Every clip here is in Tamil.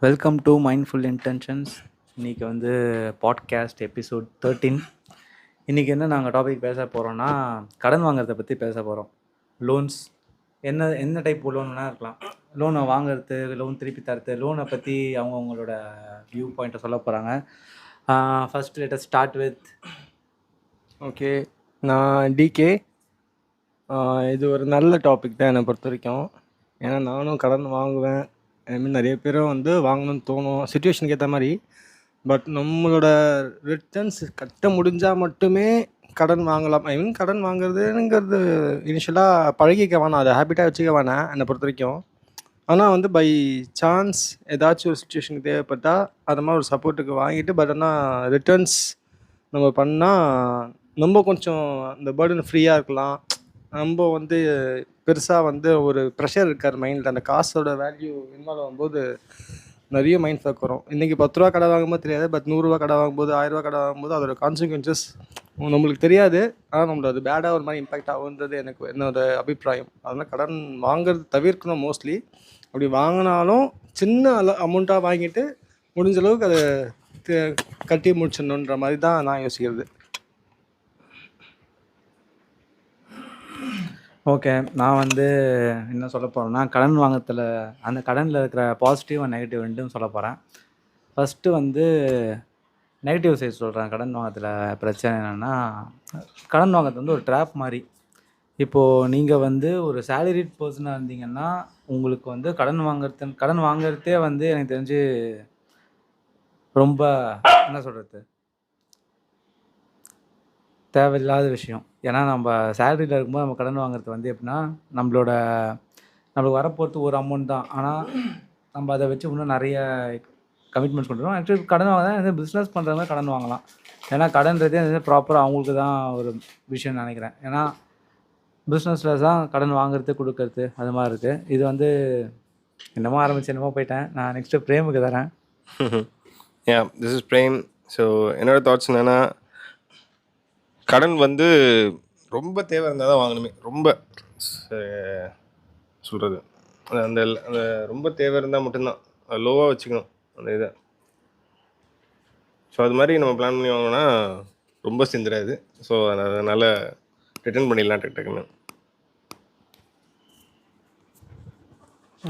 Welcome to mindful intentions. இன்றைக்கி வந்து பாட்காஸ்ட் எபிசோட் 13. இன்றைக்கி என்ன நாங்கள் டாபிக் பேச போகிறோன்னா, கடன் வாங்குறத பற்றி பேச போகிறோம். லோன்ஸ் என்ன டைப் லோன்னா இருக்கலாம். லோனை வாங்குறது, லோன் திருப்பி தரது, லோனை பற்றி அவங்களோட வியூ பாயிண்ட்டை சொல்ல போகிறாங்க. First let us start with okay, நான் டிகே. இது ஒரு நல்ல டாபிக் தான் என்னை பொறுத்த வரைக்கும். ஏன்னா நானும் கடன் வாங்குவேன். ஐ மீன் நிறைய பேரும் வந்து வாங்கணும்னு தோணும் சுச்சுவேஷனுக்கு ஏற்ற மாதிரி. பட் நம்மளோட ரிட்டர்ன்ஸ் கட்ட முடிஞ்சால் மட்டுமே கடன் வாங்கலாம். ஐ மீன் கடன் வாங்குறதுங்கிறது இனிஷியலாக பழகிக்க வேணாம், அதை ஹேபிட்டாக வச்சுக்க வேணாம் என்னை பொறுத்த வரைக்கும். ஆனால் வந்து பை சான்ஸ் ஏதாச்சும் ஒரு சுச்சுவேஷனுக்கு தேவைப்பட்டால் அது மாதிரி ஒரு சப்போர்ட்டுக்கு வாங்கிட்டு, பட் ஆனால் ரிட்டர்ன்ஸ் நம்ம பண்ணால் நம்ம கொஞ்சம் அந்த பேர்டன் ஃப்ரீயாக இருக்கலாம். நம்ம வந்து பெருசாக வந்து ஒரு ப்ரெஷர் இருக்கார் மைண்டில். அந்த காசோட வேல்யூ இன்வால்வ் ஆகும்போது நிறைய மைண்ட் ஃபேக் வரும். இன்றைக்கி 10 ரூபா கடை வாங்கும்போது தெரியாது, பட் 100 ரூபா கடை வாங்கும்போது 1000 ரூபா கடை வாங்கும்போது அதோட கான்சிக்வன்சஸ் நம்மளுக்கு தெரியாது. ஆனால் நம்மளோட அது பேடாக ஒரு மாதிரி இம்பாக்ட் ஆகுன்றது எனக்கு என்னோட அபிப்பிராயம். அதனால் கடன் வாங்குறது தவிர்க்கணும் மோஸ்ட்லி. அப்படி வாங்கினாலும் சின்ன அமௌண்ட்டாக வாங்கிட்டு முடிஞ்ச அளவுக்கு அதை கட்டி முடிச்சிடணுன்ற மாதிரி தான் நான் யோசிக்கிறது. ஓகே, நான் வந்து என்ன சொல்ல போகிறேன்னா, கடன் வாங்குறதுல அந்த கடனில் இருக்கிற பாசிட்டிவ் அண்ட் நெகட்டிவ் ரெண்டும் சொல்ல போகிறேன். ஃபஸ்ட்டு வந்து நெகட்டிவ் சைட் சொல்கிறேன். கடன் வாங்குறதுல பிரச்சனை என்னென்னா, கடன் வாங்குறது வந்து ஒரு ட்ராப் மாதிரி. இப்போது நீங்கள் வந்து ஒரு சேலரிட் பர்சனாக இருந்தீங்கன்னா, உங்களுக்கு வந்து கடன் வாங்குறதே வந்து எனக்கு தெரிஞ்சு ரொம்ப என்ன சொல்கிறது, தேவையில்லாத விஷயம். ஏன்னா நம்ம சேலரியில் இருக்கும்போது நம்ம கடன் வாங்குறது வந்து எப்படின்னா, நம்மளுக்கு வரப்போகிறது ஒரு அமௌண்ட் தான். ஆனால் நம்ம அதை வச்சு இன்னும் நிறைய கமிட்மெண்ட்ஸ் பண்ணுறோம். ஆக்சுவலி கடன் வாங்கினா வந்து பிஸ்னஸ் பண்ணுறவங்க கடன் வாங்கலாம். ஏன்னா கடன்றதே வந்து ப்ராப்பராக அவங்களுக்கு தான் ஒரு விஷயம்னு நினைக்கிறேன். ஏன்னா பிஸ்னஸில் தான் கடன் வாங்குறது கொடுக்கறது அது மாதிரி இருக்குது. இது வந்து என்னமோ ஆரம்பிச்சு என்னமோ போயிட்டேன். நான் நெக்ஸ்ட்டு பிரேமுக்கு தரேன். This is frame. ஸோ என்னோட தாட்ஸ் என்னென்னா, கடன் வந்து ரொம்ப தேவை இருந்தால் தான் வாங்கணுமே. ரொம்ப சொல்கிறது அந்த அந்த ரொம்ப தேவை இருந்தால் மட்டும்தான் அது லோவாக வச்சுக்கணும் அந்த இதை. ஸோ அது மாதிரி நம்ம பிளான் பண்ணி வாங்கினோன்னா ரொம்ப சிந்துராது. ஸோ அதனால் ரிட்டர்ன் பண்ணிடலாம் டக்குன்னு.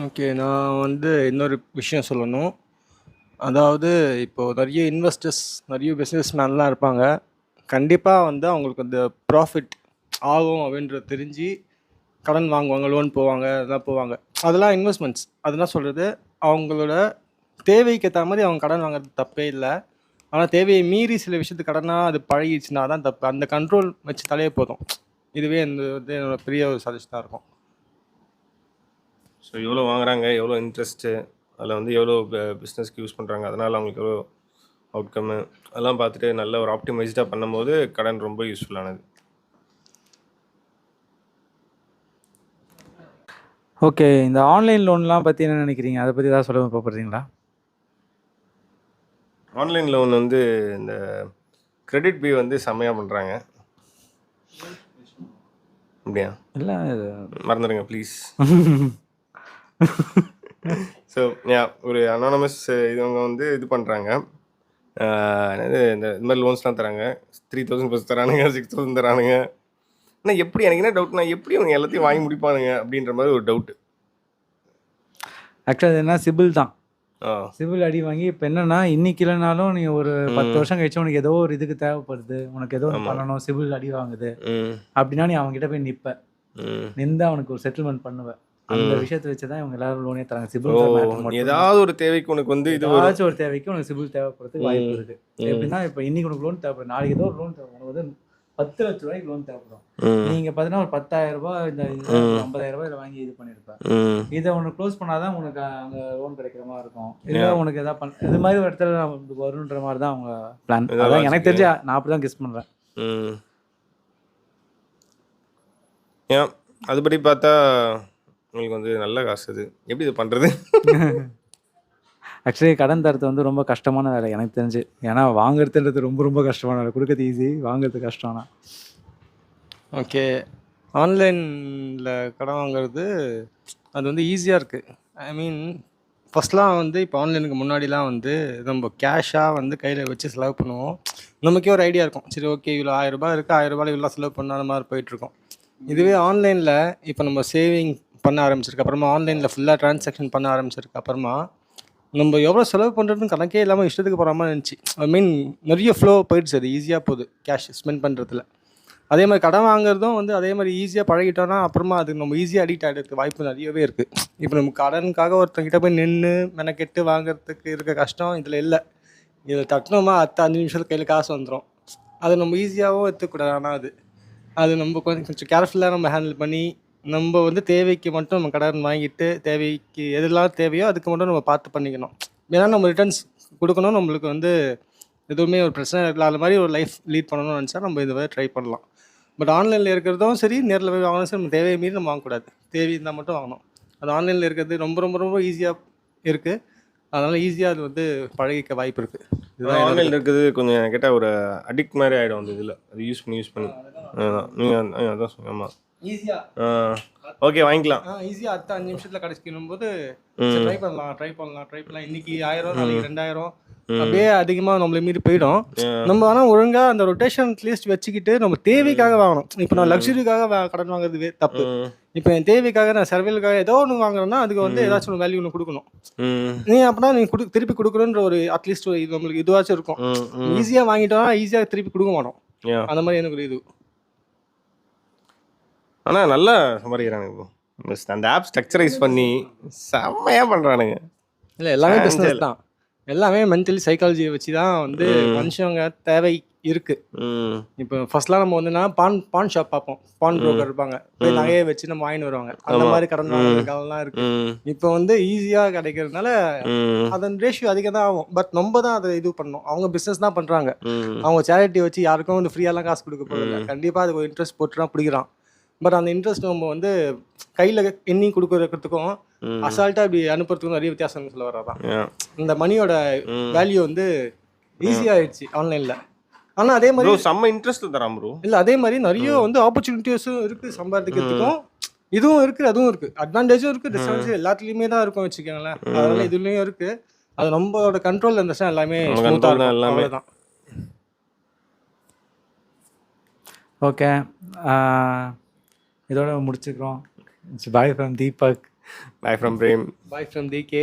ஓகே, நான் வந்து இன்னொரு விஷயம் சொல்லணும். அதாவது இப்போது நிறைய இன்வெஸ்டர்ஸ், நிறைய பிஸ்னஸ் மேன்லாம் இருப்பாங்க. கண்டிப்பாக வந்து அவங்களுக்கு அந்த ப்ராஃபிட் ஆகும் அப்படின்றது தெரிஞ்சு கடன் வாங்குவாங்க, லோன் போவாங்க, அதெல்லாம் போவாங்க. அதெல்லாம் இன்வெஸ்ட்மெண்ட்ஸ். அதெல்லாம் சொல்கிறது அவங்களோட தேவைக்கு ஏற்ற மாதிரி அவங்க கடன் வாங்குறது தப்பே இல்லை. ஆனால் தேவையை மீறி சில விஷயத்துக்கு கடனாக அது பழகிடுச்சுன்னா தான் தப்பு. அந்த கண்ட்ரோல் வச்சு தலையே போதும். இதுவே என்னோட பெரிய ஒரு சஜஷனாக இருக்கும். ஸோ எவ்வளோ வாங்குறாங்க, எவ்வளோ இன்ட்ரெஸ்ட்டு, அதில் வந்து எவ்வளோ பிஸ்னஸ்க்கு யூஸ் பண்ணுறாங்க, அதனால் அவங்களுக்கு எவ்வளோ அவுட்கம்மு அதெல்லாம் பார்த்துட்டு நல்ல ஒரு ஆப்டிமைஸ்டாக பண்ணும்போது கடன் ரொம்ப யூஸ்ஃபுல்லானது. ஓகே, இந்த ஆன்லைன் லோன்லாம் பற்றி என்ன நினைக்கிறீங்க? அதை பற்றி ஏதாவது சொல்ல போகிறீங்களா? ஆன்லைன் லோன் வந்து இந்த கிரெடிட் பி வந்து செம்மையாக பண்ணுறாங்க. அப்படியா? இல்லை, மறந்துடுங்க ப்ளீஸ். ஸோ ஒரு அனானமஸ் இவங்க வந்து இது பண்ணுறாங்க. இந்த மாதிரி லோன்ஸ்லாம் தராங்க. 3000 ப்ளஸ் தரானுங்க, 6000 தரானுங்க. ஆனால் எப்படி எனக்கு என்ன டவுட்னா, எப்படி அவங்க எல்லாத்தையும் வாங்கி முடிப்பானுங்க அப்படின்ற மாதிரி ஒரு டவுட்டு. ஆக்சுவலி என்ன சிபில் தான். சிபில் அடி வாங்கி இப்போ என்னன்னா, இன்னைக்கு இல்லைனாலும் நீ ஒரு 10 வருஷம் கழிச்சு உனக்கு ஏதோ ஒரு இதுக்கு தேவைப்படுது, உனக்கு ஏதோ ஒன்று பண்ணணும், சிபில் அடி வாங்குது அப்படின்னா நீ அவங்ககிட்ட போய் நிற்ப, நின்று அவனுக்கு ஒரு செட்டில்மெண்ட் பண்ணுவேன். அந்த விஷயத்தை வச்சு தான் இவங்க எல்லாரும் லோனே தராங்க. சிபில் ஏதாவது ஒரு தேவைக்கு உனக்கு வந்து ஏதாச்சும் ஒரு தேவைக்கு உனக்கு சிபில் தேவைப்படுறதுக்கு வாய்ப்பு இருக்கு. எப்படின்னா இப்போ இன்னைக்கு உனக்கு லோன் தேவைப்படும், நாளைக்கு ஏதோ ஒரு லோன் தேவைப்படும். உனக்கு வந்து 10 லட்ச ரூபாய்க்கு லோன் தேவைப்படும். நீங்க பார்த்தீங்கன்னா ஒரு 10,000 ரூபாய் இந்த 50,000 ரூபாய் வாங்கி இது பண்ணிருப்பேன். இதை உனக்கு க்ளோஸ் பண்ணாதான் உனக்கு அங்கே லோன் கிடைக்கிற மாதிரி இருக்கும். இல்லை உனக்கு எதாவது இது மாதிரி ஒரு இடத்துல வருன்ற மாதிரி தான் அவங்க பிளான். அதான் எனக்கு தெரிஞ்சு நான் அப்படி தான் கெஸ் பண்ணுறேன். ஏன் அதுபடி பார்த்தா உங்களுக்கு வந்து நல்ல காசு. அது எப்படி இது பண்ணுறது? ஆக்சுவலி கடன் தரது வந்து ரொம்ப கஷ்டமான வேலை எனக்கு தெரிஞ்சு. ஏன்னா வாங்குறதுன்றது ரொம்ப ரொம்ப கஷ்டமான வேலை. கொடுக்கறது ஈஸி, வாங்குறது கஷ்டம்னா. ஓகே, ஆன்லைனில் கடன் வாங்குறது அது வந்து ஈஸியாக இருக்குது. ஐ மீன் ஃபர்ஸ்ட்லாம் வந்து இப்போ ஆன்லைனுக்கு முன்னாடிலாம் வந்து நம்ம கேஷாக வந்து கையில் வச்சு செலவு பண்ணுவோம். நமக்கே ஒரு ஐடியா இருக்கும். சரி ஓகே இவ்வளோ ரூ. 1000 இருக்குது, ரூ. 1000 இவ்வளோ செலவு பண்ண அந்த மாதிரி போயிட்டுருக்கோம். இதுவே ஆன்லைனில் இப்போ நம்ம சேவிங் பண்ண ஆரம்பிச்சிருக்கு அப்புறமா ஆன்லைனில் ஃபுல்லாக ட்ரான்சாக்ஷன் பண்ண ஆரம்பிச்சிருக்கு அப்புறமா நம்ம எவ்வளோ செலவு பண்ணுறதுன்னு கணக்கே இல்லாமல் இஷ்டத்துக்கு போகிற மாதிரி இருந்துச்சு. ஐ மீன் நிறைய ஃப்ளோ போயிடுச்சு, அது ஈஸியாக போகுது கேஷ் ஸ்பெண்ட் பண்ணுறதுல. அதே மாதிரி கடன் வாங்குறதும் வந்து அதே மாதிரி ஈஸியாக பழகிட்டோன்னா அப்புறமா அது நம்ம ஈஸியாக அடிக்ட் ஆகிடுறதுக்கு வாய்ப்பு நிறையவே இருக்குது. இப்போ நம்ம கடனுக்காக ஒருத்தங்கிட்ட போய் நின்று மெனக்கெட்டு வாங்குறதுக்கு இருக்க கஷ்டம் இதில் இல்லை. இதில் தட்டினோமா 5 நிமிஷத்தில் கையில் காசு வந்துடும். அது நம்ம ஈஸியாகவும் எடுத்துக்கூடாது. ஆனால் அது நம்ம கொஞ்சம் கேர்ஃபுல்லாக நம்ம ஹேண்டில் பண்ணி நம்ம வந்து தேவைக்கு மட்டும் நம்ம கடன் வாங்கிட்டு தேவைக்கு எதெல்லாம் தேவையோ அதுக்கு மட்டும் நம்ம பார்த்து பண்ணிக்கணும். ஏன்னா நம்ம ரிட்டர்ன்ஸ் கொடுக்கணும், நம்மளுக்கு வந்து எதுவுமே ஒரு பிரச்சனை இல்லாத மாதிரி ஒரு லைஃப் லீட் பண்ணணும்னு நினச்சா நம்ம இதை மாதிரி ட்ரை பண்ணலாம். பட் ஆன்லைனில் இருக்கிறதும் சரி நேரில் போய் வாங்கினா சரி நம்ம தேவையை மீறி நம்ம வாங்கக்கூடாது. தேவை இருந்தால் மட்டும் வாங்கணும். அது ஆன்லைனில் இருக்கிறது ரொம்ப ரொம்ப ரொம்ப ஈஸியாக இருக்குது. அதனால் ஈஸியாக அது வந்து பழகிக்க வாய்ப்பு இருக்குது. இதுதான் ஆன்லைனில் இருக்குது கொஞ்சம் கேட்டால் ஒரு அடிக்ட் மாதிரி ஆகிடும் அந்த இதில். அது யூஸ் பண்ணி அதுதான் நீங்கள் அதான் சொன்னீங்க. ஆமாம் ஈஸியாக ஓகே வாங்கிக்கலாம். ஈஸியாக 5 நிமிஷத்தில் கிடைச்சிக்கணும் போது ட்ரை பண்ணலாம். இன்னைக்கு 1000 நாளைக்கு 2000 அப்படியே அதிகமாக நம்மளை மீறி போயிடும். நம்ம ஆனால் ஒழுங்காக அந்த ரொட்டேஷன் அட்லீஸ்ட் வச்சுக்கிட்டு நம்ம தேவைக்காக வாங்கணும். இப்போ நான் லக்ஸுரிக்காக கடன் வாங்குறது தப்பு. இப்போ என் தேவைக்காக நான் சர்வேலுக்காக ஏதோ ஒன்று வாங்குறேன்னா அதுக்கு வந்து ஏதாச்சும் ஒரு வேல்யூ ஒன்று கொடுக்கணும். நீ அப்படின்னா நீ திருப்பி கொடுக்கணுன்ற ஒரு அட்லீஸ்ட் ஒரு இது நம்மளுக்கு இதுவாச்சும் இருக்கும். ஈஸியாக வாங்கிட்டோம்னா ஈஸியாக திருப்பி கொடுக்க மாட்டோம். அந்த மாதிரி எனக்கு ஒரு இது. ஆனால் நல்லா சம்பாதிக்கிறானுங்க இப்போ. அந்த ஆப் ஸ்ட்ரக்சரைஸ் பண்ணி செம்மையாக பண்ணுறானுங்க. இல்லை எல்லாமே பிஸ்னஸ் தான். எல்லாமே மென்டலி சைக்காலஜியை வச்சு தான் வந்து மனுஷங்க தேவை இருக்குது. இப்போ ஃபர்ஸ்ட்லாம் நம்ம வந்து பான் ஷாப் பார்ப்போம். பான் புரோக்கர் இருப்பாங்க, போய் நகையை வச்சு நம்ம வாங்கிட்டு வருவாங்க. அந்த மாதிரி கடன் வாங்குறதுலாம் இருக்கு. இப்போ வந்து ஈஸியாக கிடைக்கிறதுனால அதன் ரேஷியோ அதிகம் தான் ஆகும். பட் நம்ம தான் அதை இது பண்ணணும். அவங்க பிஸ்னஸ் தான் பண்ணுறாங்க. அவங்க சேரிட்டி வச்சு யாருக்கும் வந்து ஃப்ரீயாலாம் காசு கொடுக்க போகிறதில்ல. கண்டிப்பாக அதுக்கு ஒரு இன்ட்ரெஸ்ட் போட்டு தான் பிடிக்கிறான். பட் அந்த இன்ட்ரெஸ்ட் நம்ம வந்து கையில் எண்ணி கொடுக்கறதுக்கும் அசால்ட்டாக இப்படி அனுப்புறதுக்கும் நிறைய வித்தியாசம் சொல்ல வர்றதான். இந்த மணியோட வேல்யூ வந்து ஈஸியாகிடுச்சு ஆன்லைனில். ஆனால் அதே மாதிரி செம்ம இன்ட்ரெஸ்ட் தரான் ப்ரோ. இல்லை அதே மாதிரி நிறைய வந்து ஆப்பர்ச்சுனிட்டிஸும் இருக்குது சம்பாதிக்கிறதுக்கும். இதுவும் இருக்குது அதுவும் இருக்குது. அட்வான்டேஜும் இருக்குது, டிஸ்அட்வான்டேஜ் எல்லாத்துலேயுமே தான் இருக்கும் வச்சுக்கோங்களேன். அதனால இதுலேயும் இருக்குது. அது நம்மளோட கண்ட்ரோலில் இருந்துச்சுன்னா எல்லாமே எல்லாமே தான். ஓகே, இதோட முடிச்சுக்கிறோம். Bye from Deepak. Bye from Prem. Bye from DK.